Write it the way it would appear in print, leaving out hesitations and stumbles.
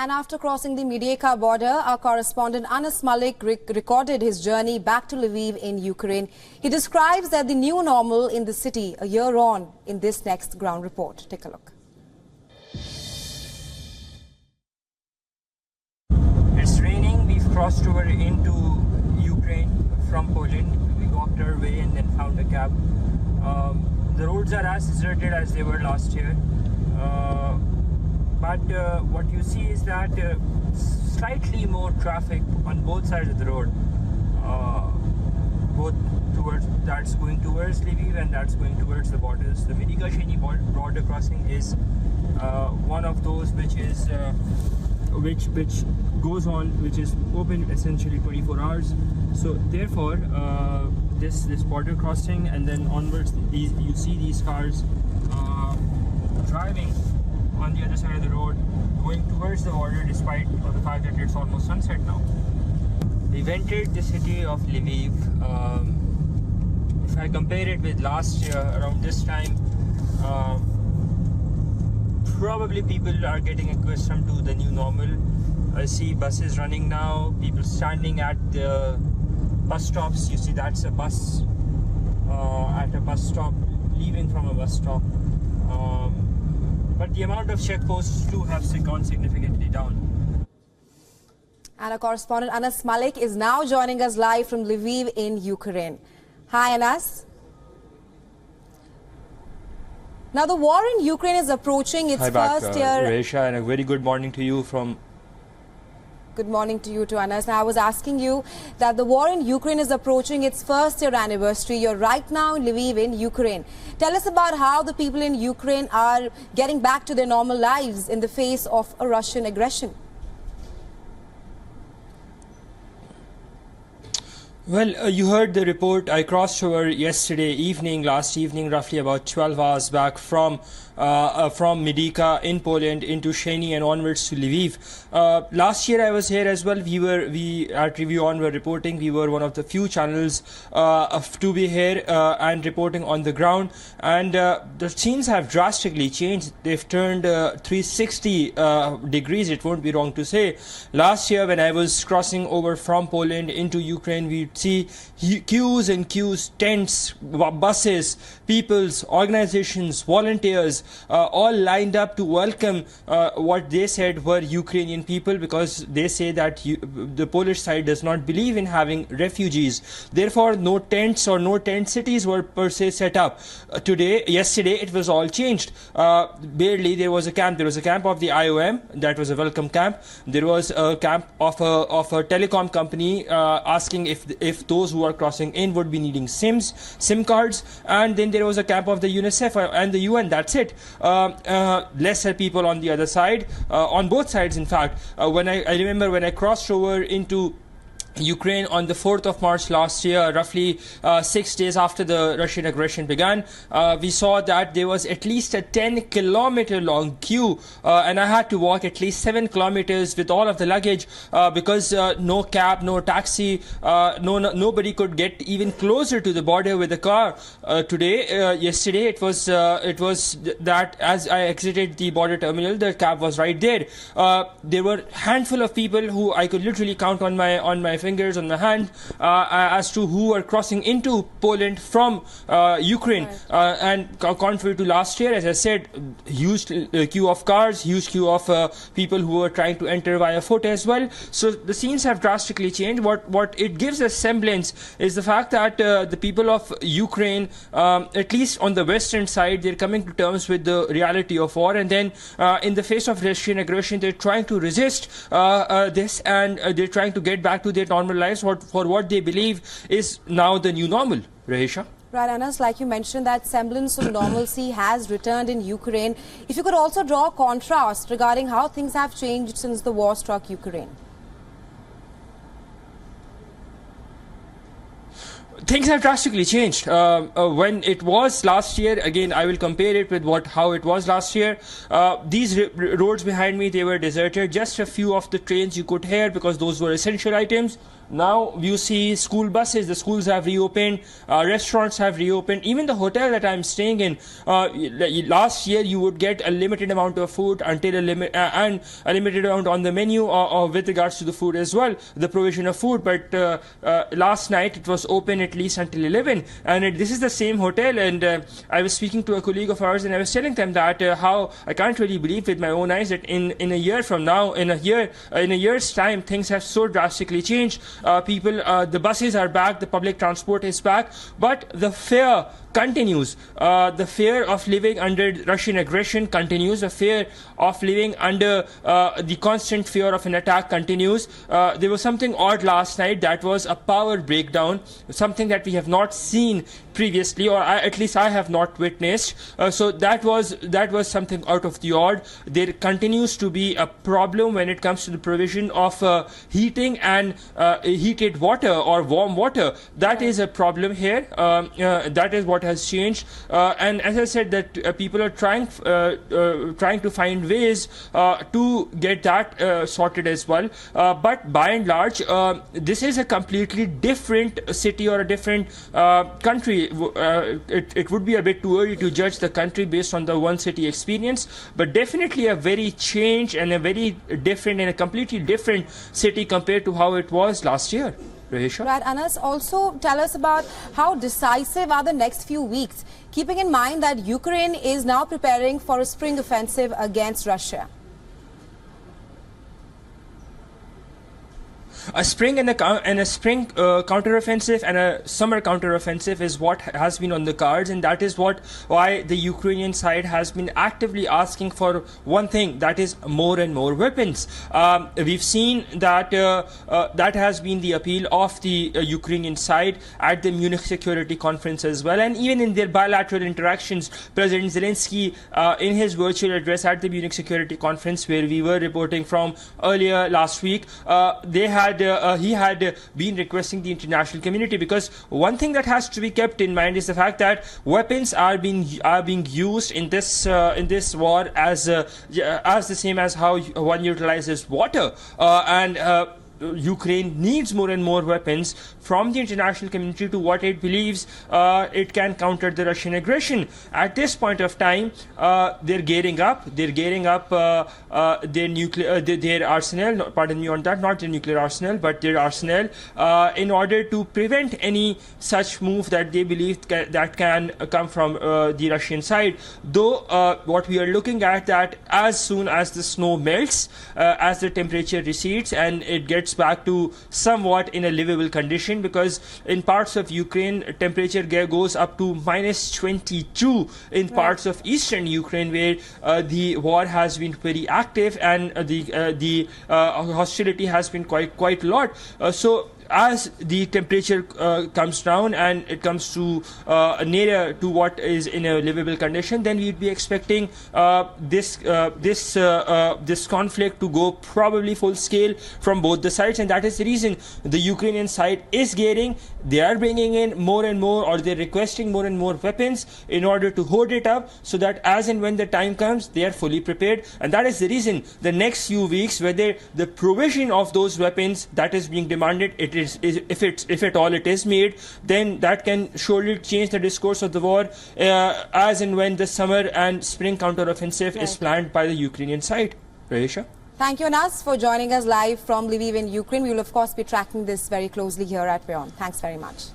And after crossing the Mediaca border, our correspondent Anas Malik recorded his journey back to Lviv in Ukraine. He describes that the new normal in the city a year on in this next ground report. Take a look. It's raining. We've crossed over into Ukraine from Poland. We walked our way and then found a cab. The roads are as deserted as they were last year. But what you see is that slightly more traffic on both sides of the road, both towards that's going towards Lviv and that's going towards the borders. The Mediaca-Sheni border crossing is one of those which is which goes on, which is open essentially 24 hours. So therefore, this border crossing and then onwards, you see these cars driving on the other side of the road, going towards the border despite the fact that it's almost sunset now. We've entered the city of Lviv. If I compare it with last year around this time, probably people are getting accustomed to the new normal. I see buses running now, people standing at the bus stops. You see that's a bus at a bus stop, leaving from a bus stop. But the amount of checkposts too have gone significantly down. And our correspondent Anas Malik is now joining us live from Lviv in Ukraine. Hi Anas. Now the war in Ukraine is approaching its first year. Resha, and a very good morning to you from... Good morning to you too, Anas. Now, I was asking you that the war in Ukraine is approaching its first year anniversary. You're right now in Lviv in Ukraine. Tell us about how the people in Ukraine are getting back to their normal lives in the face of a Russian aggression. Well, you heard the report. I crossed over last evening, roughly about 12 hours back from Mediaca in Poland into Sheni and onwards to Lviv. Last year I was here as well. We at Review On were reporting. We were one of the few channels to be here and reporting on the ground. And the scenes have drastically changed. They've turned 360 degrees, it won't be wrong to say. Last year when I was crossing over from Poland into Ukraine, we'd see queues and queues, tents, buses, peoples, organizations, volunteers, all lined up to welcome what they said were Ukrainian people, because they say that the Polish side does not believe in having refugees. Therefore, no tents or no tent cities were per se set up. Yesterday, it was all changed. Barely there was a camp. There was a camp of the IOM. That was a welcome camp. There was a camp of a telecom company asking if those who are crossing in would be needing SIM cards. And then there was a camp of the UNICEF and the UN. That's it. Lesser people on the other side, on both sides in fact. I remember when I crossed over into Ukraine on the 4th of March last year, roughly 6 days after the Russian aggression began, we saw that there was at least a 10-kilometer long queue, and I had to walk at least 7 kilometers with all of the luggage because no cab, no taxi, nobody could get even closer to the border with a car. Yesterday, it was that as I exited the border terminal, the cab was right there. There were a handful of people who I could literally count on my fingers on the hand as to who are crossing into Poland from Ukraine. Right. And contrary to last year, as I said, huge queue of cars, huge queue of people who are trying to enter via foot as well. So the scenes have drastically changed. What it gives a semblance is the fact that the people of Ukraine, at least on the western side, they're coming to terms with the reality of war, and then in the face of Russian aggression, they're trying to resist this, and they're trying to get back to their normal lives for what they believe is now the new normal. Rahisha? Right, Anas, like you mentioned, that semblance of normalcy has returned in Ukraine. If you could also draw a contrast regarding how things have changed since the war struck Ukraine. Things have drastically changed. When it was last year, again, I will compare it with how it was last year. These roads behind me, they were deserted. Just a few of the trains you could hear because those were essential items. Now you see school buses, the schools have reopened, restaurants have reopened, even the hotel that I'm staying in. Last year you would get a limited amount of food until and a limited amount on the menu with regards to the food as well, the provision of food. But last night it was open at least until 11, and this is the same hotel. And I was speaking to a colleague of ours, and I was telling them that how I can't really believe with my own eyes that in a year from now, in a year's time, things have so drastically changed. The buses are back, the public transport is back, but the fare continues. The fear of living under Russian aggression continues. The fear of living under the constant fear of an attack continues. There was something odd last night. That was a power breakdown, something that we have not seen previously, or at least I have not witnessed. So that was something out of the odd. There continues to be a problem when it comes to the provision of heating and heated water or warm water. That is a problem here. That is what has changed, and as I said, that people are trying to find ways to get that sorted as well. But by and large, this is a completely different city or a different country. It would be a bit too early to judge the country based on the one city experience, but definitely a very changed and a very different and a completely different city compared to how it was last year. Rahisha? Right, Anas, also tell us about how decisive are the next few weeks, keeping in mind that Ukraine is now preparing for a spring offensive against Russia. A spring and a spring counteroffensive and a summer counteroffensive is what has been on the cards, and that is why the Ukrainian side has been actively asking for one thing, that is more and more weapons. We've seen that that has been the appeal of the Ukrainian side at the Munich Security Conference as well, and even in their bilateral interactions. President Zelensky, in his virtual address at the Munich Security Conference, where we were reporting from earlier last week, he had been requesting the international community, because one thing that has to be kept in mind is the fact that weapons are being used in this war as the same as how one utilizes water, and Ukraine needs more and more weapons from the international community to what it believes it can counter the Russian aggression. At this point of time, they're gearing up. They're gearing up their arsenal. Pardon me on that, not their nuclear arsenal, but their arsenal, in order to prevent any such move that they believe that can come from the Russian side. Though what we are looking at, that as soon as the snow melts, as the temperature recedes and it gets back to somewhat in a livable condition, because in parts of Ukraine temperature goes up to -22 in parts of eastern Ukraine, where the war has been very active and the hostility has been quite a lot. So as the temperature comes down and it comes to nearer to what is in a livable condition, then we'd be expecting this conflict to go probably full scale from both the sides, and that is the reason the Ukrainian side is gearing. They are bringing in more and more, or they're requesting more and more weapons in order to hold it up, so that as and when the time comes, they are fully prepared. And that is the reason the next few weeks, whether the provision of those weapons that is being demanded, if at all it is made, then that can surely change the discourse of the war, as and when the summer and spring counteroffensive is planned by the Ukrainian side. Rahisha? Thank you, Anas, for joining us live from Lviv in Ukraine. We will, of course, be tracking this very closely here at WION. Thanks very much.